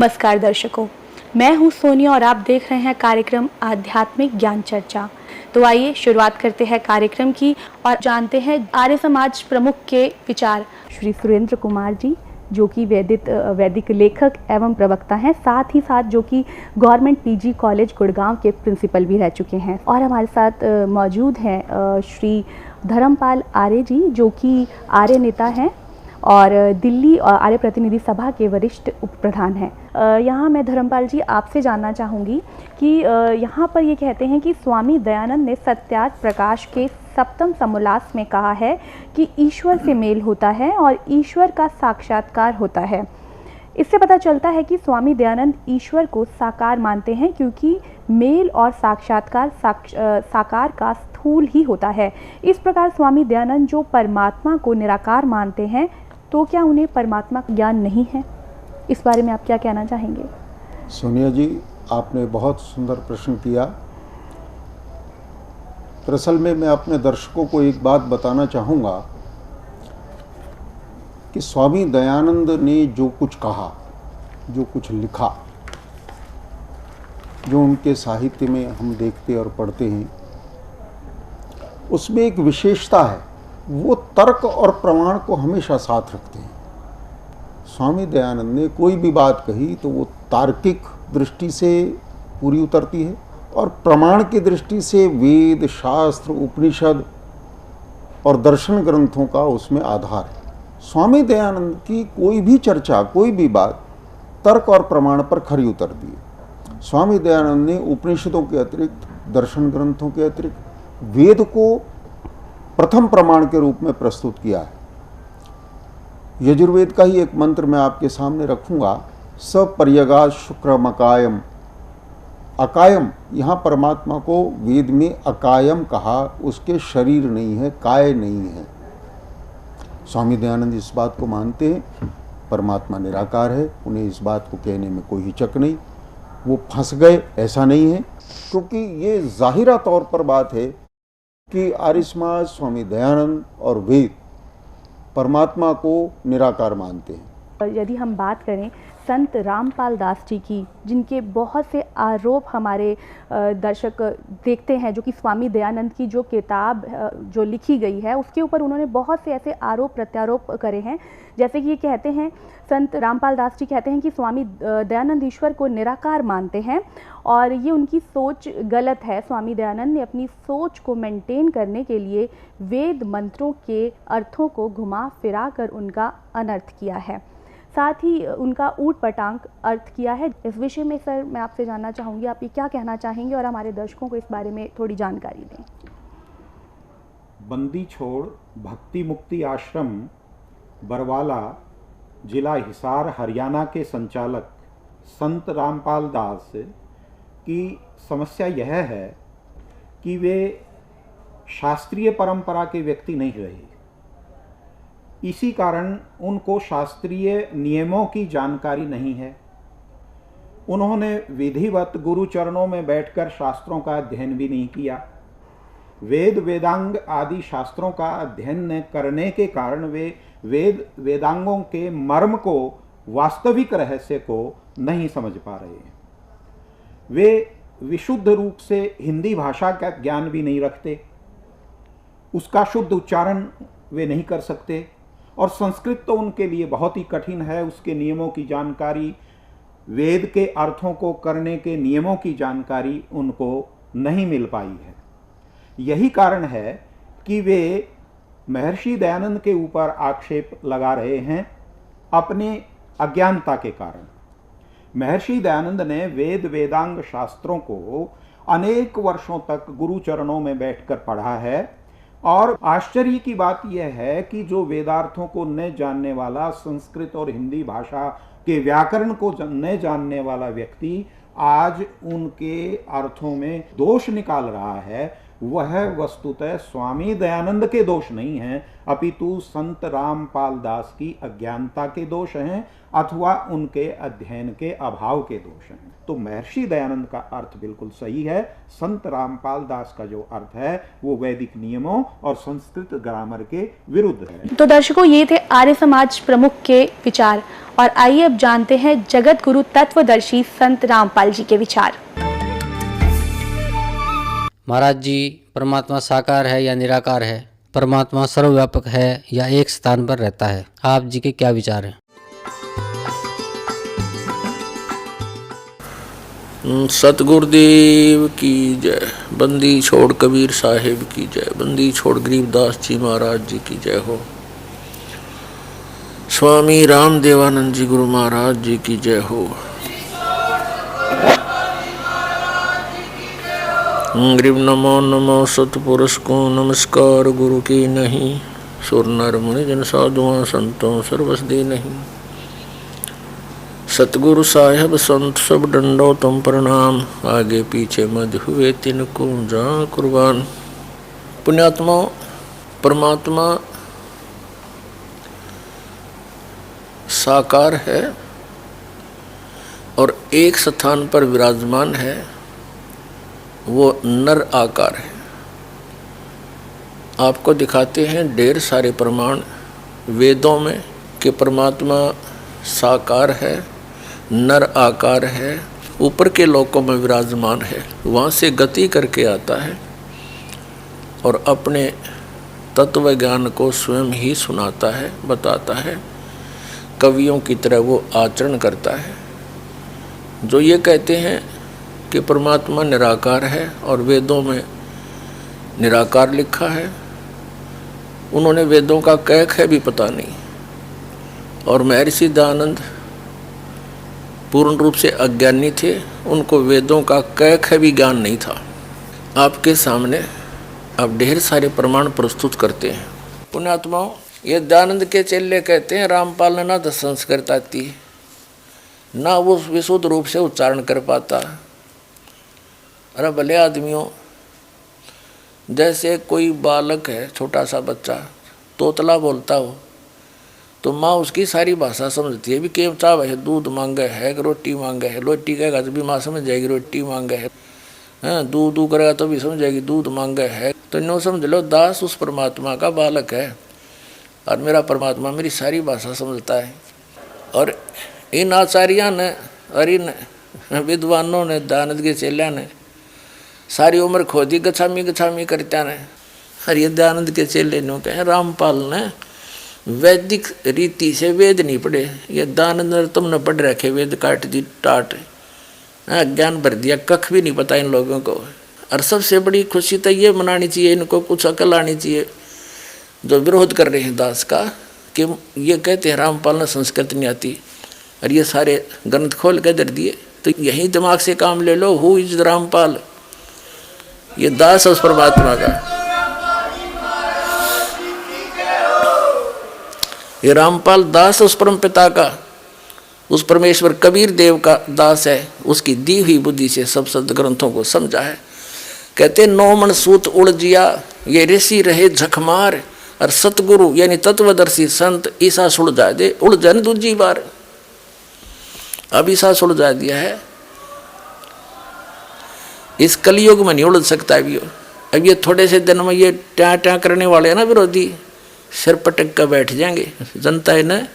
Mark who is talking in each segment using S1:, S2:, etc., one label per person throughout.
S1: नमस्कार दर्शकों, मैं हूं सोनिया और आप देख रहे हैं कार्यक्रम आध्यात्मिक ज्ञान चर्चा। तो आइए शुरुआत करते हैं कार्यक्रम की और जानते हैं आर्य समाज प्रमुख के विचार। श्री सुरेंद्र कुमार जी, जो कि वैदिक लेखक एवं प्रवक्ता हैं, साथ ही साथ जो कि गवर्नमेंट पीजी कॉलेज गुड़गांव के प्रिंसिपल भी रह चुके हैं। और हमारे साथ मौजूद हैं श्री धर्मपाल आर्य जी, जो कि आर्य नेता हैं और दिल्ली आर्य प्रतिनिधि सभा के वरिष्ठ उप प्रधान हैं। यहाँ मैं धर्मपाल जी आपसे जानना चाहूँगी कि यहाँ पर ये कहते हैं कि स्वामी दयानंद ने सत्यार्थ प्रकाश के सप्तम समोल्लास में कहा है कि ईश्वर से मेल होता है और ईश्वर का साक्षात्कार होता है। इससे पता चलता है कि स्वामी दयानंद ईश्वर को साकार मानते हैं, क्योंकि मेल और साक्षात्कार साकार का स्थूल ही होता है। इस प्रकार स्वामी दयानंद जो परमात्मा को निराकार मानते हैं, तो क्या उन्हें परमात्मा का ज्ञान नहीं है? इस बारे में आप क्या कहना चाहेंगे?
S2: सोनिया जी, आपने बहुत सुंदर प्रश्न किया। दरअसल में मैं अपने दर्शकों को एक बात बताना चाहूँगा कि स्वामी दयानंद ने जो कुछ कहा, जो कुछ लिखा, जो उनके साहित्य में हम देखते और पढ़ते हैं, उसमें एक विशेषता है, वो तर्क और प्रमाण को हमेशा साथ रखते हैं। स्वामी दयानंद ने कोई भी बात कही तो वो तार्किक दृष्टि से पूरी उतरती है और प्रमाण की दृष्टि से वेद, शास्त्र, उपनिषद और दर्शन ग्रंथों का उसमें आधार है। स्वामी दयानंद की कोई भी चर्चा, कोई भी बात तर्क और प्रमाण पर खरी उतरती है। स्वामी दयानंद ने उपनिषदों के अतिरिक्त, दर्शन ग्रंथों के अतिरिक्त वेद को प्रथम प्रमाण के रूप में प्रस्तुत किया है। यजुर्वेद का ही एक मंत्र मैं आपके सामने रखूंगा, सपर्यगात् शुक्रम अकायम। अकायम, यहाँ परमात्मा को वेद में अकायम कहा, उसके शरीर नहीं है, काय नहीं है। स्वामी दयानंद इस बात को मानते हैं, परमात्मा निराकार है, उन्हें इस बात को कहने में कोई हिचक नहीं। वो फंस गए ऐसा नहीं है, क्योंकि ये जाहिरा तौर पर बात है कि आर्य समाज, स्वामी दयानंद और वेद परमात्मा को निराकार मानते हैं।
S1: यदि हम बात करें संत रामपाल दास जी की, जिनके बहुत से आरोप हमारे दर्शक देखते हैं, जो कि स्वामी दयानंद की जो किताब जो लिखी गई है उसके ऊपर उन्होंने बहुत से ऐसे आरोप प्रत्यारोप करे हैं। जैसे कि ये कहते हैं, संत रामपाल दास जी कहते हैं कि स्वामी दयानंद ईश्वर को निराकार मानते हैं और ये उनकी सोच गलत है। स्वामी दयानंद ने अपनी सोच को मेंटेन करने के लिए वेद मंत्रों के अर्थों को घुमा फिरा कर उनका अनर्थ किया है, साथ ही उनका ऊट पटांग अर्थ किया है। इस विषय में सर मैं आपसे जानना चाहूँगी, आप ये क्या कहना चाहेंगे और हमारे दर्शकों को इस बारे में थोड़ी जानकारी दें।
S3: बंदी छोड़ भक्ति मुक्ति आश्रम बरवाला, जिला हिसार, हरियाणा के संचालक संत रामपाल दास की समस्या यह है कि वे शास्त्रीय परंपरा के व्यक्ति नहीं रहे। इसी कारण उनको शास्त्रीय नियमों की जानकारी नहीं है। उन्होंने विधिवत गुरु चरणों में बैठकर शास्त्रों का अध्ययन भी नहीं किया। वेद वेदांग आदि शास्त्रों का अध्ययन न करने के कारण वे वेद वेदांगों के मर्म को, वास्तविक रहस्य को नहीं समझ पा रहे हैं। वे विशुद्ध रूप से हिंदी भाषा का ज्ञान भी नहीं रखते, उसका शुद्ध उच्चारण वे नहीं कर सकते, और संस्कृत तो उनके लिए बहुत ही कठिन है। उसके नियमों की जानकारी, वेद के अर्थों को करने के नियमों की जानकारी उनको नहीं मिल पाई है। यही कारण है कि वे महर्षि दयानंद के ऊपर आक्षेप लगा रहे हैं अपने अज्ञानता के कारण। महर्षि दयानंद ने वेद वेदांग शास्त्रों को अनेक वर्षों तक गुरु चरणों में बैठकर पढ़ा है, और आश्चर्य की बात यह है कि जो वेदार्थों को न जानने वाला, संस्कृत और हिंदी भाषा के व्याकरण को न जानने वाला व्यक्ति आज उनके अर्थों में दोष निकाल रहा है, वह वस्तुतः स्वामी दयानंद के दोष नहीं हैं, अपितु संत रामपाल दास की अज्ञानता के दोष हैं अथवा उनके अध्ययन के अभाव के दोष हैं। तो महर्षि दयानंद का अर्थ बिल्कुल सही है। संत रामपाल दास का जो अर्थ है वो वैदिक नियमों और संस्कृत ग्रामर के विरुद्ध है।
S1: तो दर्शकों, ये थे आर्य समाज प्रमुख के विचार, और आइए अब जानते हैं जगत गुरु तत्वदर्शी संत रामपाल जी के विचार।
S4: महाराज जी, परमात्मा साकार है या निराकार है? परमात्मा सर्वव्यापक है या एक स्थान पर रहता है? आप जी के क्या विचार हैं?
S5: सतगुरुदेव की जय। बंदी छोड़ कबीर साहिब की जय। बंदी छोड़ गरीबदास जी महाराज जी की जय हो। स्वामी रामदेवानंद जी गुरु महाराज जी की जय हो। गरीब नमो नमो सतपुरुष को नमस्कार गुरु की नहीं। सुर नर मुनि जन साधुआं संतों सर्वस दे नहीं। सतगुरु साहेब संत सब डंडो तुम प्रणाम। आगे पीछे मध हुए तिनको जा कुर्बान। पुण्यात्मा, परमात्मा साकार है और एक स्थान पर विराजमान है, वो नर आकार है। आपको दिखाते हैं ढेर सारे प्रमाण वेदों में कि परमात्मा साकार है, नर आकार है, ऊपर के लोकों में विराजमान है, वहाँ से गति करके आता है और अपने तत्व ज्ञान को स्वयं ही सुनाता है, बताता है। कवियों की तरह वो आचरण करता है। जो ये कहते हैं कि परमात्मा निराकार है और वेदों में निराकार लिखा है, उन्होंने वेदों का कैक है भी पता नहीं। और महर्षि दयानंद पूर्ण रूप से अज्ञानी थे, उनको वेदों का कैक है भी ज्ञान नहीं था। आपके सामने अब ढेर सारे प्रमाण प्रस्तुत करते हैं। पुण्यात्माओं, ये दयानंद के चेले कहते हैं रामपाल ने ना तो संस्कृत आती, ना वो विशुद्ध रूप से उच्चारण कर पाता। अरे भले आदमियों, जैसे कोई बालक है, छोटा सा बच्चा तोतला बोलता हो तो माँ उसकी सारी भाषा समझती है। भी केव चाव है, दूध मांगे है कि रोटी मांगे है। रोटी कहेगा तो भी माँ समझ जाएगी रोटी मांगे है। हाँ, दूध दू करेगा तो भी समझ जाएगी दूध मांगे है। तो नो समझ लो, दास उस परमात्मा का बालक है और मेरा परमात्मा मेरी सारी भाषा समझता है। और इन आचार्यों ने और इन विद्वानों ने, दयानंद के चेलिया ने सारी उम्र खोदी गछामी गछामी करता ने। और ये दयानंद के चेले नो कहे रामपाल ने वैदिक रीति से वेद नहीं पढ़े। ये दयानंद तुमने पढ़ रखे वेद काट दी टाट, ज्ञान भर दिया, कख भी नहीं पता इन लोगों को। और सबसे बड़ी खुशी तो ये मनानी चाहिए, इनको कुछ अकल आनी चाहिए जो विरोध कर रहे हैं दास का, कि ये कहते हैं रामपाल ने संस्कृत नहीं आती और ये सारे ग्रंथ खोल के दर दिए। तो यही दिमाग से काम ले लो, हु इज रामपाल, ये दास है उस परमात्मा का। ये रामपाल दास उस परम पिता का, उस परमेश्वर कबीर देव का दास है। उसकी दी हुई बुद्धि से सब सद ग्रंथों को समझा है। कहते 9 मन सूत उलझिया, ये ऋषि रहे झकमार, और सतगुरु यानी तत्वदर्शी संत ईसा सुलझा दे। उलझन दूजी बार, अब ईसा सुलझा दिया है। इस कलयुग में नहीं उलझ सकता अभी। अब ये थोड़े से दिन में ये ट्या ट्या करने वाले हैं ना विरोधी, सिर पटक कर बैठ जाएंगे। जनता इन्हें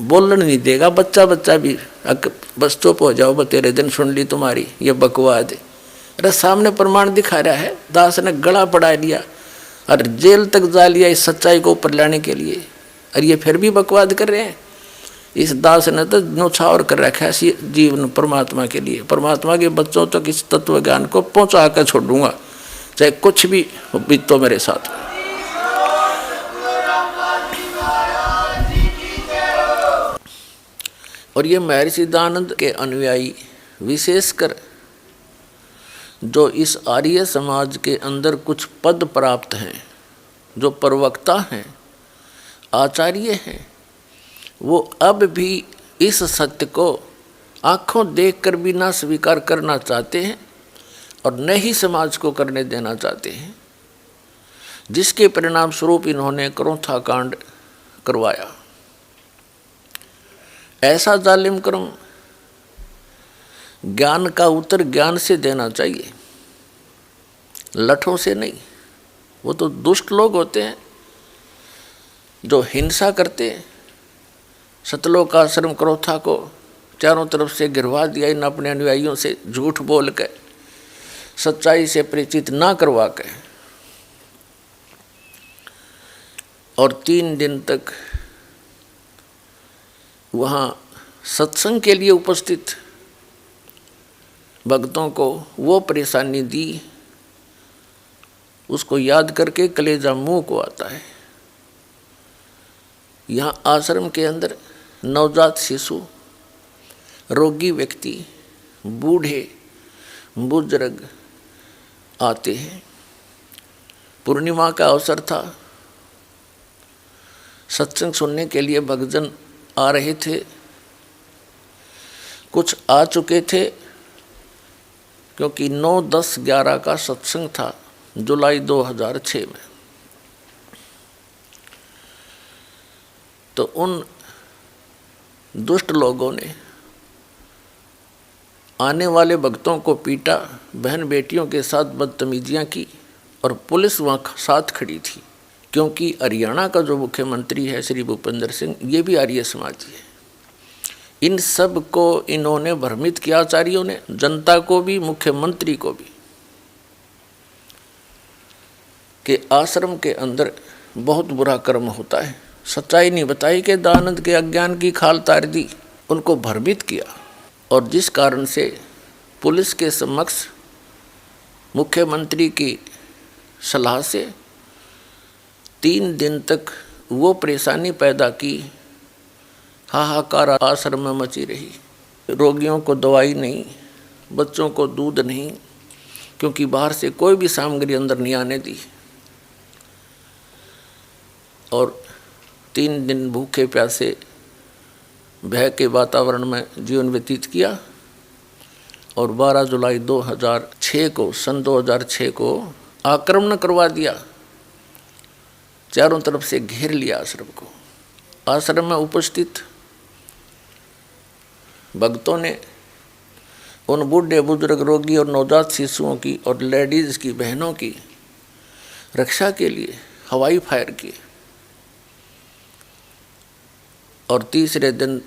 S5: बोलने नहीं देगा। बच्चा बच्चा भी बस चुप हो जाओ, तेरे दिन सुन ली तुम्हारी ये बकवाद। अरे सामने प्रमाण दिखा रहा है, दास ने गला पड़ा लिया और जेल तक जा लिया इस सच्चाई को ऊपर लाने के लिए, और ये फिर भी बकवाद कर रहे हैं। इस दास ने तो न्यौछावर कर रखा है जीवन परमात्मा के लिए। परमात्मा के बच्चों तक इस तत्व ज्ञान को पहुँचा कर छोड़ूंगा, चाहे कुछ भी बीतो मेरे साथ। और ये महर्षि दयानंद के अनुयायी विशेषकर जो इस आर्य समाज के अंदर कुछ पद प्राप्त हैं, जो प्रवक्ता हैं, आचार्य हैं, वो अब भी इस सत्य को आँखों देखकर भी ना स्वीकार करना चाहते हैं और न ही समाज को करने देना चाहते हैं, जिसके परिणाम स्वरूप इन्होंने क्रोथा कांड करवाया। ऐसा जालिम कर्म ज्ञान का उत्तर ज्ञान से देना चाहिए, लठों से नहीं। वो तो दुष्ट लोग होते हैं जो हिंसा करते हैं। सतलोक आश्रम क्रोथा को चारों तरफ से गिरवा दिया इन अपने अनुयायियों से, झूठ बोल के, सच्चाई से परिचित ना करवा के। और 3 दिन तक वहाँ सत्संग के लिए उपस्थित भक्तों को वो परेशानी दी, उसको याद करके कलेजा मुंह को आता है। यहाँ आश्रम के अंदर नवजात शिशु, रोगी व्यक्ति, बूढ़े बुजुर्ग आते हैं। पूर्णिमा का अवसर था, सत्संग सुनने के लिए भक्तजन आ रहे थे। कुछ आ चुके थे क्योंकि 9, 10, 11 का सत्संग था जुलाई 2006 में। तो उन दुष्ट लोगों ने आने वाले भक्तों को पीटा, बहन बेटियों के साथ बदतमीजियां की, और पुलिस वहाँ साथ खड़ी थी। क्योंकि हरियाणा का जो मुख्यमंत्री है श्री भूपेंद्र सिंह, ये भी आर्य समाजी है। इन सब को इन्होंने भ्रमित किया, आचार्यों ने, जनता को भी, मुख्यमंत्री को भी, कि आश्रम के अंदर बहुत बुरा कर्म होता है। सच्चाई नहीं बताई कि दानंद के अज्ञान की खाल तार दी, उनको भ्रमित किया। और जिस कारण से पुलिस के समक्ष मुख्यमंत्री की सलाह से 3 दिन तक वो परेशानी पैदा की, हाहाकार आश्रम में मची रही। रोगियों को दवाई नहीं, बच्चों को दूध नहीं, क्योंकि बाहर से कोई भी सामग्री अंदर नहीं आने दी। और 3 दिन भूखे प्यासे भय के वातावरण में जीवन व्यतीत किया। और 12 जुलाई 2006 को, सन 2006 को आक्रमण करवा दिया, चारों तरफ से घेर लिया आश्रम को। आश्रम में उपस्थित भक्तों ने उन बूढ़े बुजुर्ग, रोगी और नवजात शिशुओं की और लेडीज की, बहनों की रक्षा के लिए हवाई फायर किए। और तीसरे दिन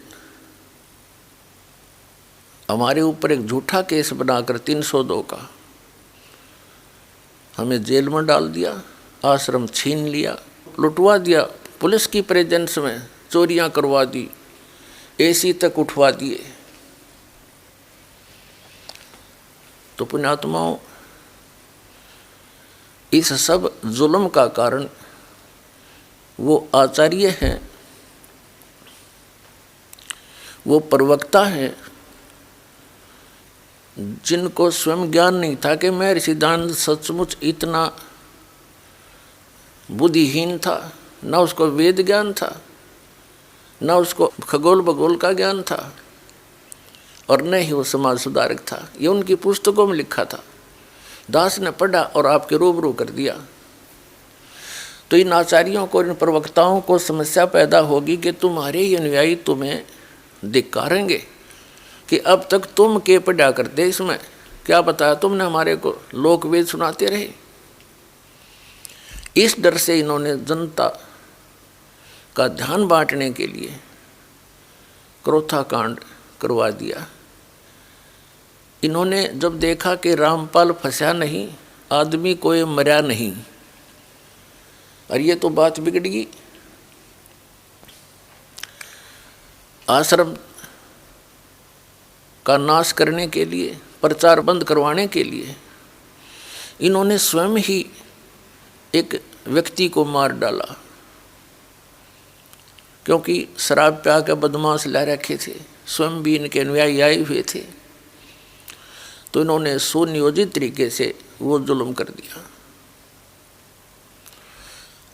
S5: हमारे ऊपर एक झूठा केस बनाकर 302 का हमें जेल में डाल दिया, आश्रम छीन लिया, लुटवा दिया। पुलिस की प्रेजेंस में चोरियां करवा दी, एसी तक उठवा दिए। तो पुण्यात्माओं, इस सब जुल्म का कारण वो आचार्य हैं, वो प्रवक्ता हैं, जिनको स्वयं ज्ञान नहीं था कि महर्षि सिद्धांत सचमुच इतना बुद्धिहीन था। न उसको वेद ज्ञान था, न उसको खगोल भगोल का ज्ञान था, और न ही वो समाज सुधारक था। ये उनकी पुस्तकों में लिखा था, दास ने पढ़ा और आपके रूबरू कर दिया। तो इन आचार्यों को, इन प्रवक्ताओं को समस्या पैदा होगी कि तुम्हारे ही अनुयायी तुम्हें धिक्कारेंगे कि अब तक तुम के पढ़ा करते, इसमें क्या बताया तुमने, हमारे को लोक वेद सुनाते रहे। इस डर से इन्होंने जनता का ध्यान बांटने के लिए क्रोथा कांड करवा दिया। इन्होंने जब देखा कि रामपाल फंसा नहीं, आदमी कोई मरा नहीं, और ये तो बात बिगड़ गई। आश्रम का नाश करने के लिए, प्रचार बंद करवाने के लिए इन्होंने स्वयं ही एक व्यक्ति को मार डाला, क्योंकि शराब प्या के बदमाश ला रखे थे, स्वयं भी इनके अनुयायी आए हुए थे। तो इन्होंने सुनियोजित तरीके से वो जुल्म कर दिया।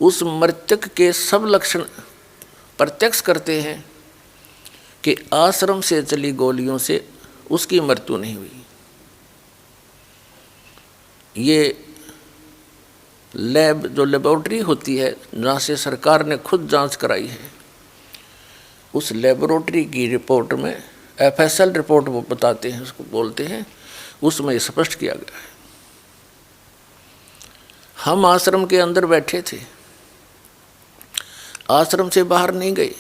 S5: उस मृतक के सब लक्षण प्रत्यक्ष करते हैं कि आश्रम से चली गोलियों से उसकी मृत्यु नहीं हुई। ये लैब जो लेबोरेटरी होती है जहाँ से सरकार ने खुद जांच कराई है, उस लेबोरेटरी की रिपोर्ट में FSL रिपोर्ट वो बताते हैं, उसको बोलते हैं, उसमें स्पष्ट किया गया है। हम आश्रम के अंदर बैठे थे, आश्रम से बाहर नहीं गए,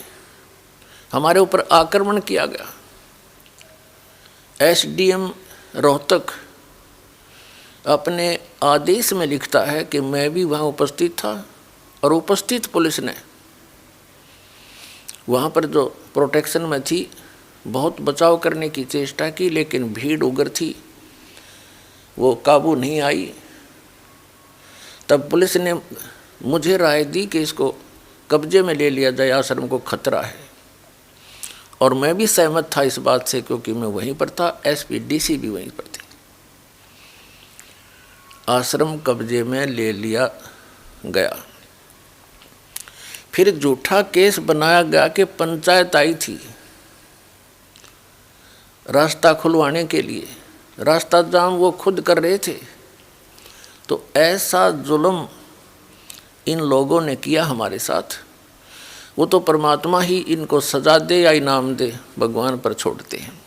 S5: हमारे ऊपर आक्रमण किया गया। SDM रोहतक अपने आदेश में लिखता है कि मैं भी वहाँ उपस्थित था और उपस्थित पुलिस ने वहाँ पर जो प्रोटेक्शन में थी बहुत बचाव करने की चेष्टा की, लेकिन भीड़ उग्र थी, वो काबू नहीं आई। तब पुलिस ने मुझे राय दी कि इसको कब्जे में ले लिया जाए, आश्रम को खतरा है, और मैं भी सहमत था इस बात से, क्योंकि मैं वहीं पर था, SP DC भी वहीं पर थे। आश्रम कब्जे में ले लिया गया। फिर झूठा केस बनाया गया कि पंचायत आई थी रास्ता खुलवाने के लिए, रास्ता जाम वो खुद कर रहे थे। तो ऐसा जुल्म इन लोगों ने किया हमारे साथ, वो तो परमात्मा ही इनको सजा दे या इनाम दे, भगवान पर छोड़ते हैं।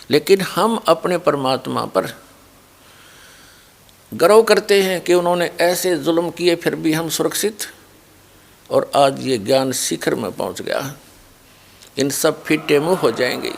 S5: लेकिन हम अपने परमात्मा पर गर्व करते हैं कि उन्होंने ऐसे जुल्म किए, फिर भी हम सुरक्षित, और आज ये ज्ञान शिखर में पहुंच गया। इन सब फिटे मुँह हो जाएंगे।